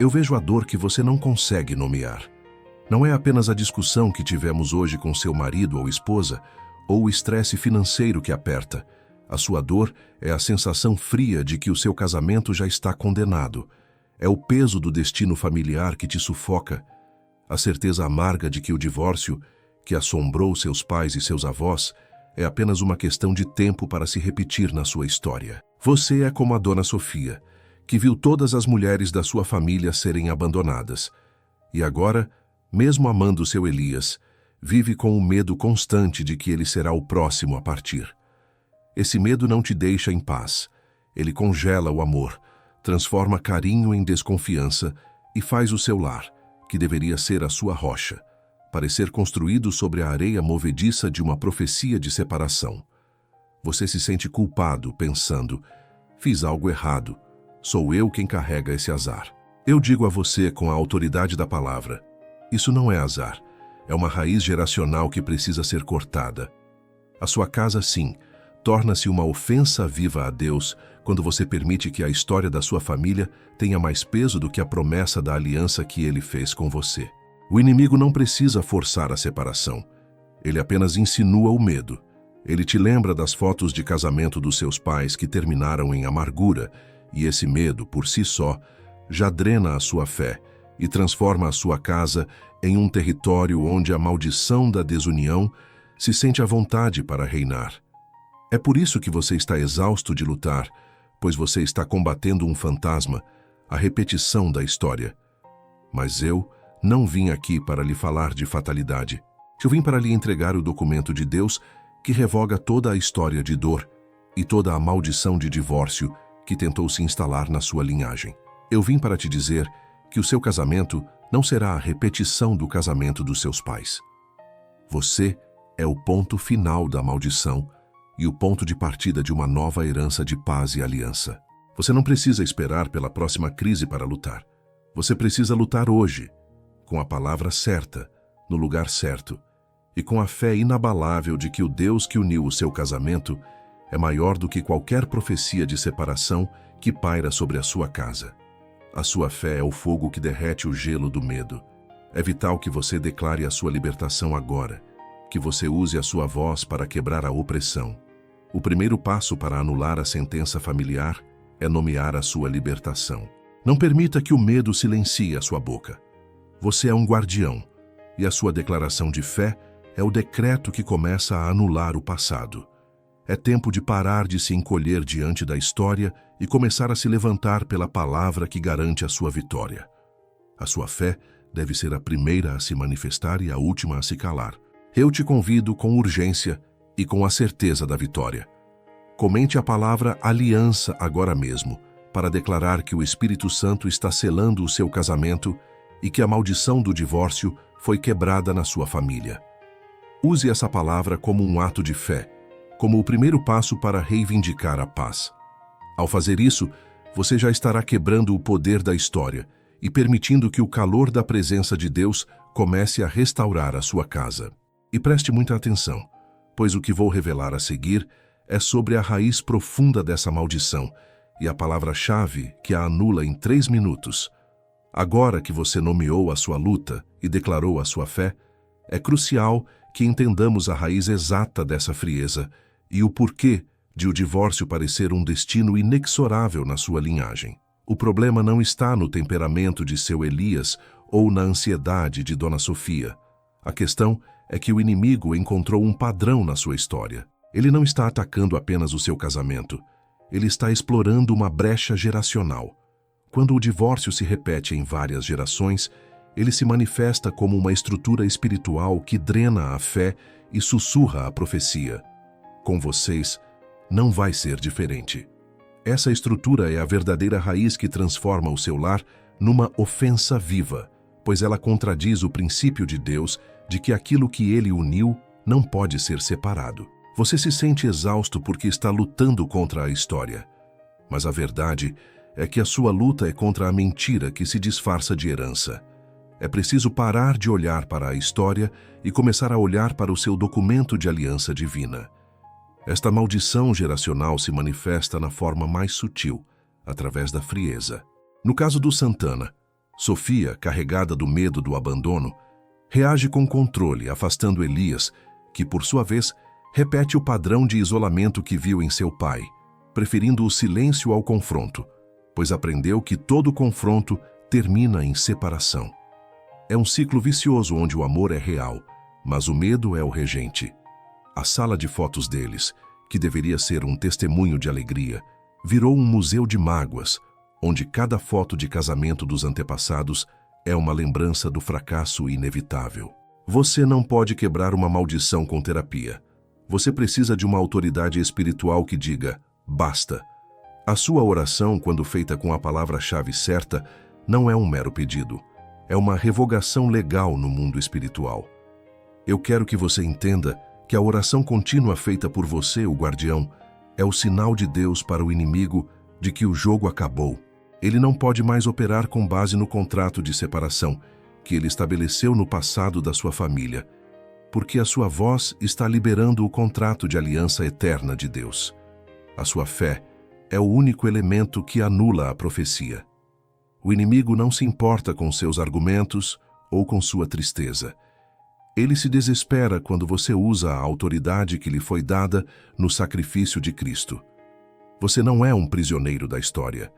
Eu vejo a dor que você não consegue nomear. Não é apenas a discussão que tivemos hoje com seu marido ou esposa, ou o estresse financeiro que aperta. A sua dor é a sensação fria de que o seu casamento já está condenado. É o peso do destino familiar que te sufoca. A certeza amarga de que o divórcio, que assombrou seus pais e seus avós, é apenas uma questão de tempo para se repetir na sua história. Você é como a Dona Sofia, que viu todas as mulheres da sua família serem abandonadas. E agora, mesmo amando seu Elias, vive com o medo constante de que ele será o próximo a partir. Esse medo não te deixa em paz. Ele congela o amor, transforma carinho em desconfiança e faz o seu lar, que deveria ser a sua rocha, parecer construído sobre a areia movediça de uma profecia de separação. Você se sente culpado, pensando: fiz algo errado, sou eu quem carrega esse azar. Eu digo a você com a autoridade da palavra: isso não é azar, é uma raiz geracional que precisa ser cortada. A sua casa, sim, torna-se uma ofensa viva a Deus quando você permite que a história da sua família tenha mais peso do que a promessa da aliança que ele fez com você. O inimigo não precisa forçar a separação. Ele apenas insinua o medo. Ele te lembra das fotos de casamento dos seus pais que terminaram em amargura, e esse medo, por si só, já drena a sua fé e transforma a sua casa em um território onde a maldição da desunião se sente à vontade para reinar. É por isso que você está exausto de lutar, pois você está combatendo um fantasma, a repetição da história. Mas eu não vim aqui para lhe falar de fatalidade. Eu vim para lhe entregar o documento de Deus que revoga toda a história de dor e toda a maldição de divórcio que tentou se instalar na sua linhagem. Eu vim para te dizer que o seu casamento não será a repetição do casamento dos seus pais. Você é o ponto final da maldição e o ponto de partida de uma nova herança de paz e aliança. Você não precisa esperar pela próxima crise para lutar. Você precisa lutar hoje, com a palavra certa, no lugar certo, e com a fé inabalável de que o Deus que uniu o seu casamento é maior do que qualquer profecia de separação que paira sobre a sua casa. A sua fé é o fogo que derrete o gelo do medo. É vital que você declare a sua libertação agora, que você use a sua voz para quebrar a opressão. O primeiro passo para anular a sentença familiar é nomear a sua libertação. Não permita que o medo silencie a sua boca. Você é um guardião, e a sua declaração de fé é o decreto que começa a anular o passado. É tempo de parar de se encolher diante da história e começar a se levantar pela palavra que garante a sua vitória. A sua fé deve ser a primeira a se manifestar e a última a se calar. Eu te convido com urgência e com a certeza da vitória. Comente a palavra aliança agora mesmo, para declarar que o Espírito Santo está selando o seu casamento e que a maldição do divórcio foi quebrada na sua família. Use essa palavra como um ato de fé, como o primeiro passo para reivindicar a paz. Ao fazer isso, você já estará quebrando o poder da história e permitindo que o calor da presença de Deus comece a restaurar a sua casa. E preste muita atenção, pois o que vou revelar a seguir é sobre a raiz profunda dessa maldição e a palavra-chave que a anula em 3 minutos. Agora que você nomeou a sua luta e declarou a sua fé, é crucial que entendamos a raiz exata dessa frieza e o porquê de o divórcio parecer um destino inexorável na sua linhagem. O problema não está no temperamento de seu Elias ou na ansiedade de Dona Sofia. A questão é que o inimigo encontrou um padrão na sua história. Ele não está atacando apenas o seu casamento. Ele está explorando uma brecha geracional. Quando o divórcio se repete em várias gerações, ele se manifesta como uma estrutura espiritual que drena a fé e sussurra a profecia. Com vocês, não vai ser diferente. Essa estrutura é a verdadeira raiz que transforma o seu lar numa ofensa viva, pois ela contradiz o princípio de Deus de que aquilo que ele uniu não pode ser separado. Você se sente exausto porque está lutando contra a história, mas a verdade é que a sua luta é contra a mentira que se disfarça de herança. É preciso parar de olhar para a história e começar a olhar para o seu documento de aliança divina. Esta maldição geracional se manifesta na forma mais sutil, através da frieza. No caso do Santana, Sofia, carregada do medo do abandono, reage com controle, afastando Elias, que, por sua vez, repete o padrão de isolamento que viu em seu pai, preferindo o silêncio ao confronto, pois aprendeu que todo confronto termina em separação. É um ciclo vicioso onde o amor é real, mas o medo é o regente. A sala de fotos deles, que deveria ser um testemunho de alegria, virou um museu de mágoas, onde cada foto de casamento dos antepassados é uma lembrança do fracasso inevitável. Você não pode quebrar uma maldição com terapia. Você precisa de uma autoridade espiritual que diga, basta. A sua oração, quando feita com a palavra-chave certa, não é um mero pedido. É uma revogação legal no mundo espiritual. Eu quero que você entenda que a oração contínua feita por você, o guardião, é o sinal de Deus para o inimigo de que o jogo acabou. Ele não pode mais operar com base no contrato de separação que ele estabeleceu no passado da sua família, porque a sua voz está liberando o contrato de aliança eterna de Deus. A sua fé é o único elemento que anula a profecia. O inimigo não se importa com seus argumentos ou com sua tristeza. Ele se desespera quando você usa a autoridade que lhe foi dada no sacrifício de Cristo. Você não é um prisioneiro da história.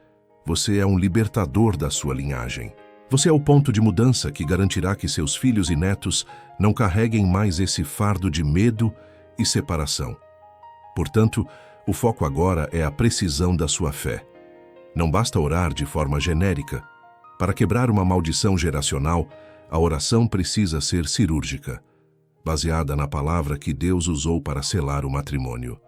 Você é um libertador da sua linhagem. Você é o ponto de mudança que garantirá que seus filhos e netos não carreguem mais esse fardo de medo e separação. Portanto, o foco agora é a precisão da sua fé. Não basta orar de forma genérica. Para quebrar uma maldição geracional, a oração precisa ser cirúrgica, baseada na palavra que Deus usou para selar o matrimônio.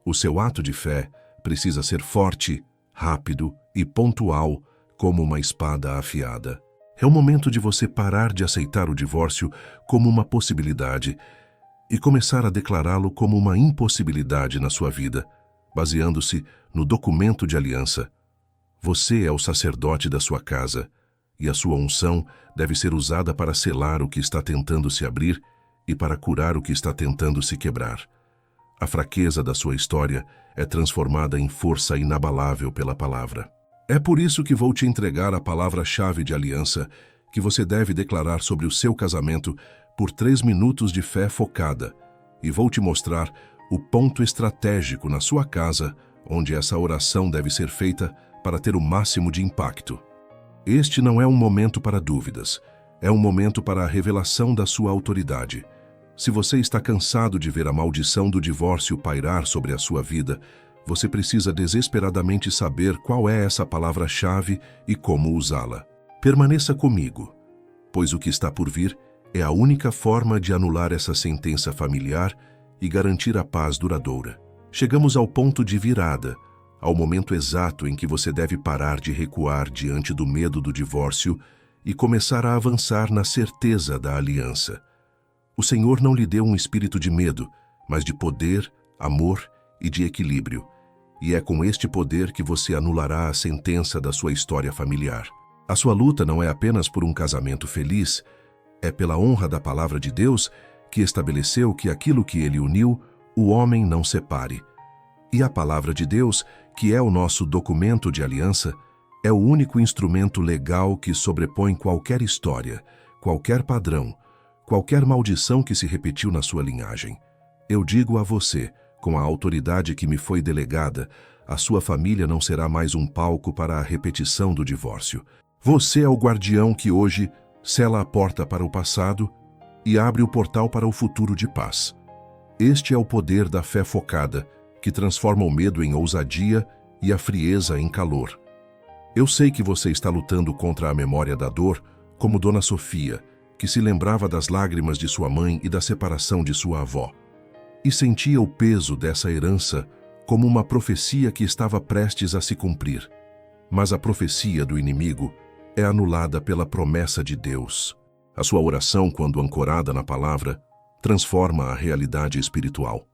O seu ato de fé precisa ser forte, rápido e pontual, como uma espada afiada. É o momento de você parar de aceitar o divórcio como uma possibilidade e começar a declará-lo como uma impossibilidade na sua vida, baseando-se no documento de aliança. Você é o sacerdote da sua casa, e a sua unção deve ser usada para selar o que está tentando se abrir e para curar o que está tentando se quebrar. A fraqueza da sua história é transformada em força inabalável pela palavra. É por isso que vou te entregar a palavra-chave de aliança que você deve declarar sobre o seu casamento por 3 minutos de fé focada, e vou te mostrar o ponto estratégico na sua casa onde essa oração deve ser feita para ter o máximo de impacto. Este não é um momento para dúvidas, é um momento para a revelação da sua autoridade. Se você está cansado de ver a maldição do divórcio pairar sobre a sua vida, você precisa desesperadamente saber qual é essa palavra-chave e como usá-la. Permaneça comigo, pois o que está por vir é a única forma de anular essa sentença familiar e garantir a paz duradoura. Chegamos ao ponto de virada, ao momento exato em que você deve parar de recuar diante do medo do divórcio e começar a avançar na certeza da aliança. O Senhor não lhe deu um espírito de medo, mas de poder, amor e de equilíbrio. E é com este poder que você anulará a sentença da sua história familiar. A sua luta não é apenas por um casamento feliz, é pela honra da palavra de Deus que estabeleceu que aquilo que ele uniu, o homem não separe. E a palavra de Deus, que é o nosso documento de aliança, é o único instrumento legal que sobrepõe qualquer história, qualquer padrão, qualquer maldição que se repetiu na sua linhagem. Eu digo a você, com a autoridade que me foi delegada, a sua família não será mais um palco para a repetição do divórcio. Você é o guardião que hoje sela a porta para o passado e abre o portal para o futuro de paz. Este é o poder da fé focada, que transforma o medo em ousadia e a frieza em calor. Eu sei que você está lutando contra a memória da dor, como Dona Sofia, que se lembrava das lágrimas de sua mãe e da separação de sua avó, e sentia o peso dessa herança como uma profecia que estava prestes a se cumprir. Mas a profecia do inimigo é anulada pela promessa de Deus. A sua oração, quando ancorada na palavra, transforma a realidade espiritual.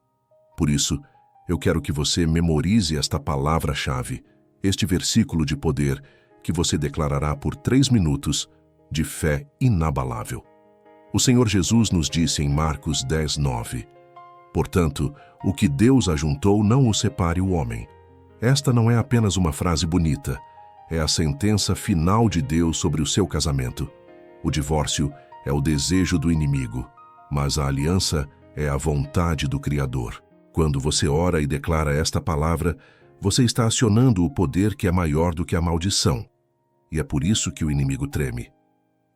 Por isso, eu quero que você memorize esta palavra-chave, este versículo de poder que você declarará por 3 minutos de fé inabalável. O Senhor Jesus nos disse em Marcos 10:9, portanto, o que Deus ajuntou não o separe o homem. Esta não é apenas uma frase bonita, é a sentença final de Deus sobre o seu casamento. O divórcio é o desejo do inimigo, mas a aliança é a vontade do Criador. Quando você ora e declara esta palavra, você está acionando o poder que é maior do que a maldição. E é por isso que o inimigo treme.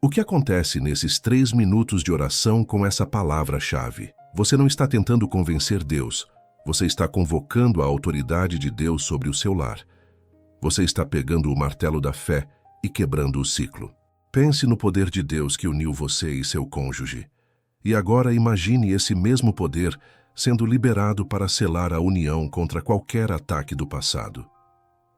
O que acontece nesses 3 minutos de oração com essa palavra-chave? Você não está tentando convencer Deus. Você está convocando a autoridade de Deus sobre o seu lar. Você está pegando o martelo da fé e quebrando o ciclo. Pense no poder de Deus que uniu você e seu cônjuge. E agora imagine esse mesmo poder sendo liberado para selar a união contra qualquer ataque do passado.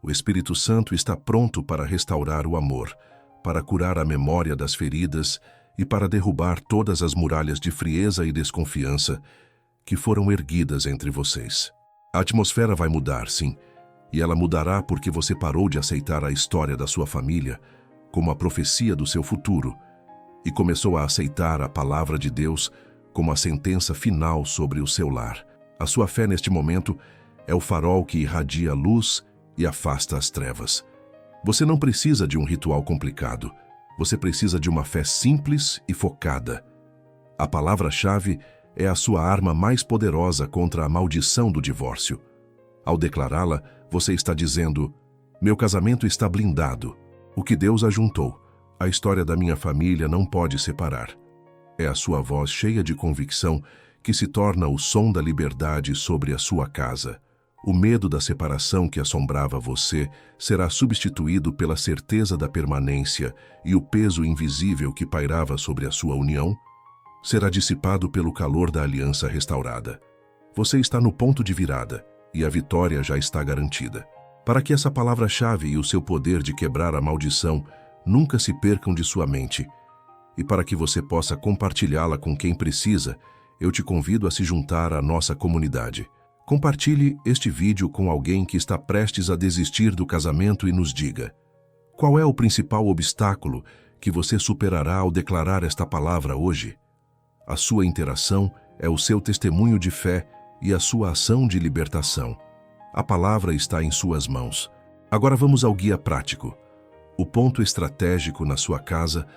O Espírito Santo está pronto para restaurar o amor, para curar a memória das feridas e para derrubar todas as muralhas de frieza e desconfiança que foram erguidas entre vocês. A atmosfera vai mudar, sim, e ela mudará porque você parou de aceitar a história da sua família como a profecia do seu futuro e começou a aceitar a palavra de Deus como a sentença final sobre o seu lar. A sua fé neste momento é o farol que irradia a luz e afasta as trevas. Você não precisa de um ritual complicado. Você precisa de uma fé simples e focada. A palavra-chave é a sua arma mais poderosa contra a maldição do divórcio. Ao declará-la, você está dizendo: meu casamento está blindado. O que Deus ajuntou, a história da minha família não pode separar. É a sua voz cheia de convicção que se torna o som da liberdade sobre a sua casa. O medo da separação que assombrava você será substituído pela certeza da permanência e o peso invisível que pairava sobre a sua união será dissipado pelo calor da aliança restaurada. Você está no ponto de virada e a vitória já está garantida. Para que essa palavra-chave e o seu poder de quebrar a maldição nunca se percam de sua mente, e para que você possa compartilhá-la com quem precisa, eu te convido a se juntar à nossa comunidade. Compartilhe este vídeo com alguém que está prestes a desistir do casamento e nos diga: qual é o principal obstáculo que você superará ao declarar esta palavra hoje? A sua interação é o seu testemunho de fé e a sua ação de libertação. A palavra está em suas mãos. Agora vamos ao guia prático. O ponto estratégico na sua casa,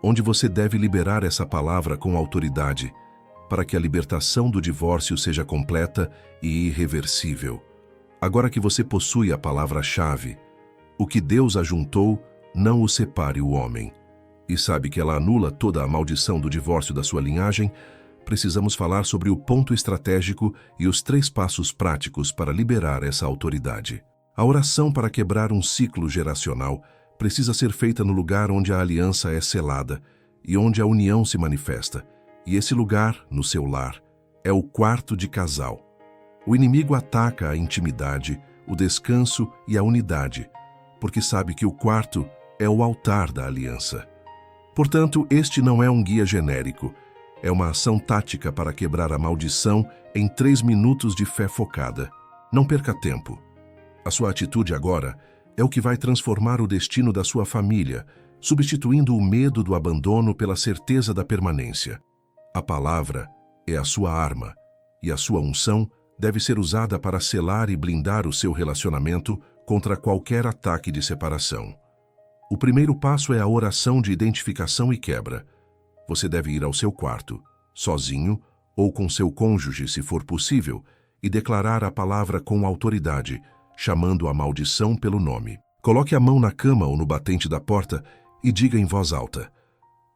onde você deve liberar essa palavra com autoridade, para que a libertação do divórcio seja completa e irreversível. Agora que você possui a palavra-chave, o que Deus ajuntou, não o separe o homem. E sabe que ela anula toda a maldição do divórcio da sua linhagem, precisamos falar sobre o ponto estratégico e os 3 passos práticos para liberar essa autoridade. A oração para quebrar um ciclo geracional precisa ser feita no lugar onde a aliança é selada e onde a união se manifesta. E esse lugar, no seu lar, é o quarto de casal. O inimigo ataca a intimidade, o descanso e a unidade, porque sabe que o quarto é o altar da aliança. Portanto, este não é um guia genérico, é uma ação tática para quebrar a maldição em 3 minutos de fé focada. Não perca tempo. A sua atitude agora é o que vai transformar o destino da sua família, substituindo o medo do abandono pela certeza da permanência. A palavra é a sua arma, e a sua unção deve ser usada para selar e blindar o seu relacionamento contra qualquer ataque de separação. O primeiro passo é a oração de identificação e quebra. Você deve ir ao seu quarto, sozinho ou com seu cônjuge, se for possível, e declarar a palavra com autoridade, chamando a maldição pelo nome. Coloque a mão na cama ou no batente da porta e diga em voz alta: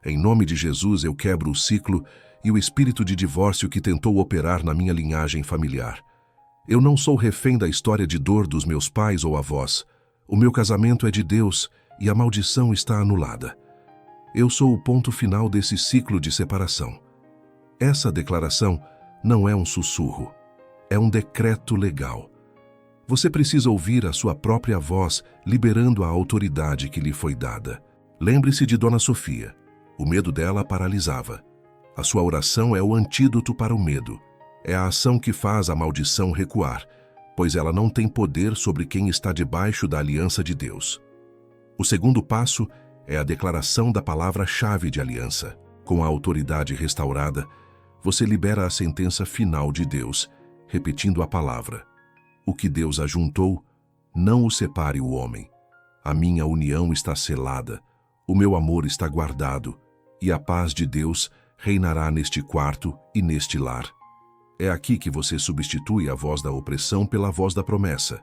em nome de Jesus eu quebro o ciclo e o espírito de divórcio que tentou operar na minha linhagem familiar. Eu não sou refém da história de dor dos meus pais ou avós. O meu casamento é de Deus e a maldição está anulada. Eu sou o ponto final desse ciclo de separação. Essa declaração não é um sussurro, é um decreto legal. Você precisa ouvir a sua própria voz liberando a autoridade que lhe foi dada. Lembre-se de Dona Sofia. O medo dela a paralisava. A sua oração é o antídoto para o medo. É a ação que faz a maldição recuar, pois ela não tem poder sobre quem está debaixo da aliança de Deus. O segundo passo é a declaração da palavra-chave de aliança. Com a autoridade restaurada, você libera a sentença final de Deus, repetindo a palavra: o que Deus ajuntou, não o separe o homem. A minha união está selada, o meu amor está guardado, e a paz de Deus reinará neste quarto e neste lar. É aqui que você substitui a voz da opressão pela voz da promessa.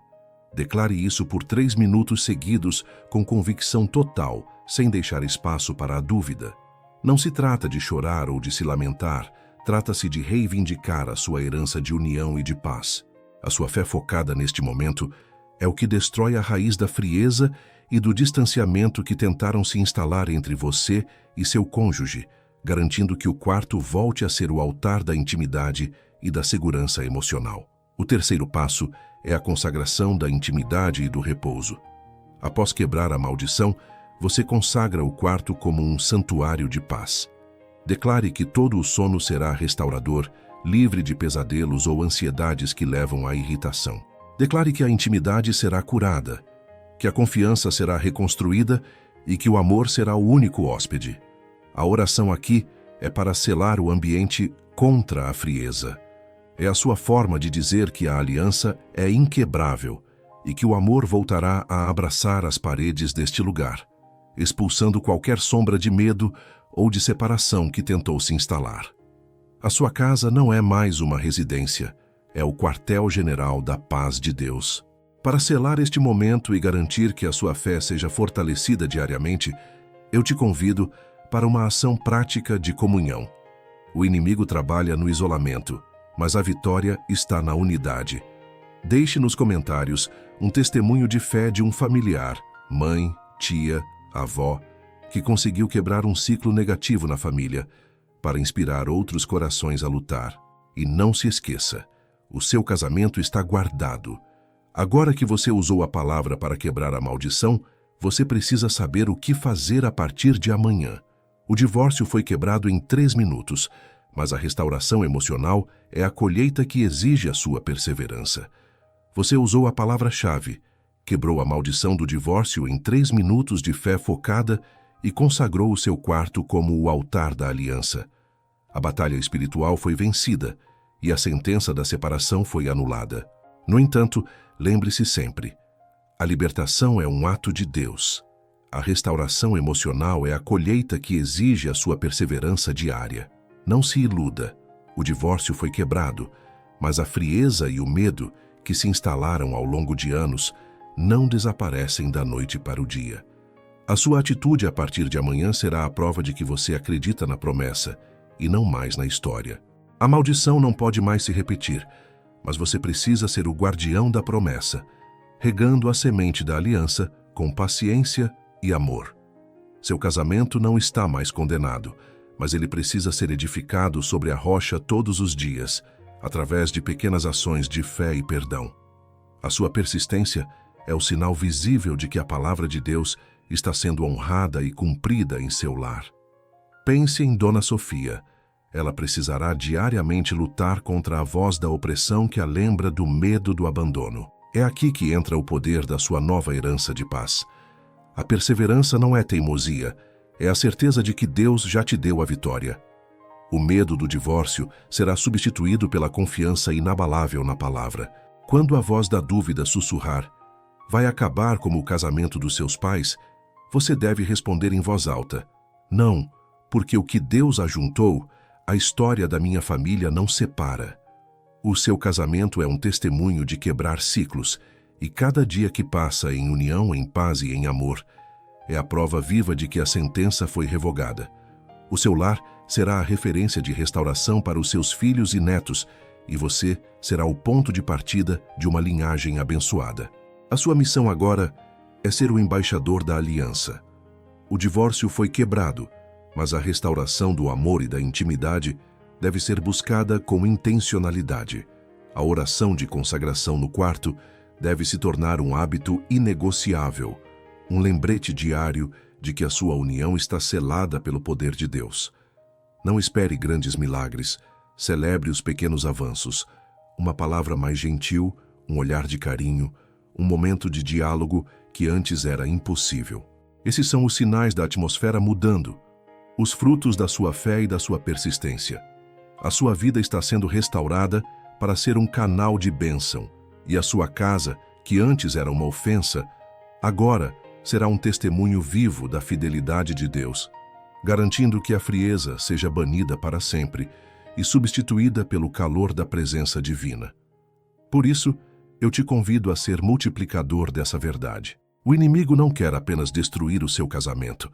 Declare isso por 3 minutos seguidos com convicção total, sem deixar espaço para a dúvida. Não se trata de chorar ou de se lamentar, trata-se de reivindicar a sua herança de união e de paz. A sua fé focada neste momento é o que destrói a raiz da frieza e do distanciamento que tentaram se instalar entre você e seu cônjuge, garantindo que o quarto volte a ser o altar da intimidade e da segurança emocional. O terceiro passo é a consagração da intimidade e do repouso. Após quebrar a maldição, você consagra o quarto como um santuário de paz. Declare que todo o sono será restaurador, livre de pesadelos ou ansiedades que levam à irritação. Declare que a intimidade será curada, que a confiança será reconstruída e que o amor será o único hóspede. A oração aqui é para selar o ambiente contra a frieza. É a sua forma de dizer que a aliança é inquebrável e que o amor voltará a abraçar as paredes deste lugar, expulsando qualquer sombra de medo ou de separação que tentou se instalar. A sua casa não é mais uma residência, é o quartel-general da paz de Deus. Para selar este momento e garantir que a sua fé seja fortalecida diariamente, eu te convido para uma ação prática de comunhão. O inimigo trabalha no isolamento, mas a vitória está na unidade. Deixe nos comentários um testemunho de fé de um familiar, mãe, tia, avó, que conseguiu quebrar um ciclo negativo na família, para inspirar outros corações a lutar. E não se esqueça, o seu casamento está guardado. Agora que você usou a palavra para quebrar a maldição, você precisa saber o que fazer a partir de amanhã. O divórcio foi quebrado em 3 minutos, mas a restauração emocional é a colheita que exige a sua perseverança. Você usou a palavra-chave, quebrou a maldição do divórcio em 3 minutos de fé focada e consagrou o seu quarto como o altar da aliança. A batalha espiritual foi vencida e a sentença da separação foi anulada. No entanto, lembre-se sempre, a libertação é um ato de Deus. A restauração emocional é a colheita que exige a sua perseverança diária. Não se iluda, o divórcio foi quebrado, mas a frieza e o medo que se instalaram ao longo de anos não desaparecem da noite para o dia. A sua atitude a partir de amanhã será a prova de que você acredita na promessa e não mais na história. A maldição não pode mais se repetir, mas você precisa ser o guardião da promessa, regando a semente da aliança com paciência e amor. Seu casamento não está mais condenado, mas ele precisa ser edificado sobre a rocha todos os dias, através de pequenas ações de fé e perdão. A sua persistência é o sinal visível de que a palavra de Deus está sendo honrada e cumprida em seu lar. Pense em Dona Sofia. Ela precisará diariamente lutar contra a voz da opressão que a lembra do medo do abandono. É aqui que entra o poder da sua nova herança de paz. A perseverança não é teimosia, é a certeza de que Deus já te deu a vitória. O medo do divórcio será substituído pela confiança inabalável na palavra. Quando a voz da dúvida sussurrar, vai acabar como o casamento dos seus pais, você deve responder em voz alta, não, porque o que Deus ajuntou, a história da minha família não separa. O seu casamento é um testemunho de quebrar ciclos, e cada dia que passa em união, em paz e em amor, é a prova viva de que a sentença foi revogada. O seu lar será a referência de restauração para os seus filhos e netos, e você será o ponto de partida de uma linhagem abençoada. A sua missão agora é ser o embaixador da aliança. O divórcio foi quebrado, mas a restauração do amor e da intimidade deve ser buscada com intencionalidade. A oração de consagração no quarto deve se tornar um hábito inegociável, um lembrete diário de que a sua união está selada pelo poder de Deus. Não espere grandes milagres, celebre os pequenos avanços, uma palavra mais gentil, um olhar de carinho, um momento de diálogo que antes era impossível. Esses são os sinais da atmosfera mudando, os frutos da sua fé e da sua persistência. A sua vida está sendo restaurada para ser um canal de bênção, e a sua casa, que antes era uma ofensa, agora será um testemunho vivo da fidelidade de Deus, garantindo que a frieza seja banida para sempre e substituída pelo calor da presença divina. Por isso, eu te convido a ser multiplicador dessa verdade. O inimigo não quer apenas destruir o seu casamento.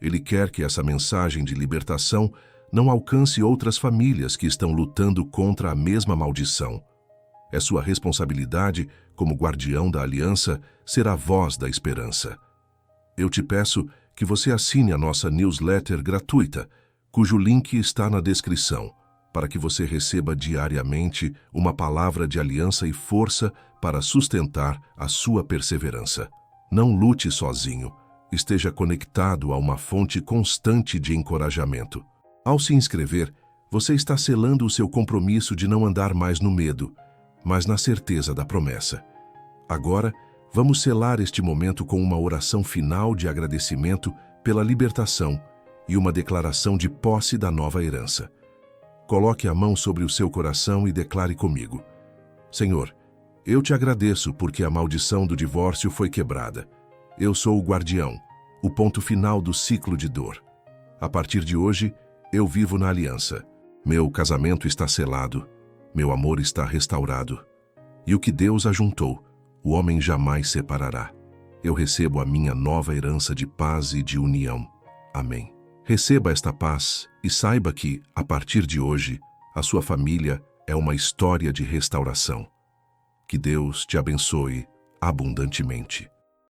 Ele quer que essa mensagem de libertação não alcance outras famílias que estão lutando contra a mesma maldição. É sua responsabilidade, como guardião da aliança, ser a voz da esperança. Eu te peço que você assine a nossa newsletter gratuita, cujo link está na descrição, para que você receba diariamente uma palavra de aliança e força para sustentar a sua perseverança. Não lute sozinho, esteja conectado a uma fonte constante de encorajamento. Ao se inscrever, você está selando o seu compromisso de não andar mais no medo, mas na certeza da promessa. Agora, vamos selar este momento com uma oração final de agradecimento pela libertação e uma declaração de posse da nova herança. Coloque a mão sobre o seu coração e declare comigo: Senhor, eu te agradeço porque a maldição do divórcio foi quebrada. Eu sou o guardião, o ponto final do ciclo de dor. A partir de hoje, eu vivo na aliança. Meu casamento está selado, meu amor está restaurado. E o que Deus ajuntou, o homem jamais separará. Eu recebo a minha nova herança de paz e de união. Amém. Receba esta paz e saiba que, a partir de hoje, a sua família é uma história de restauração. Que Deus te abençoe abundantemente.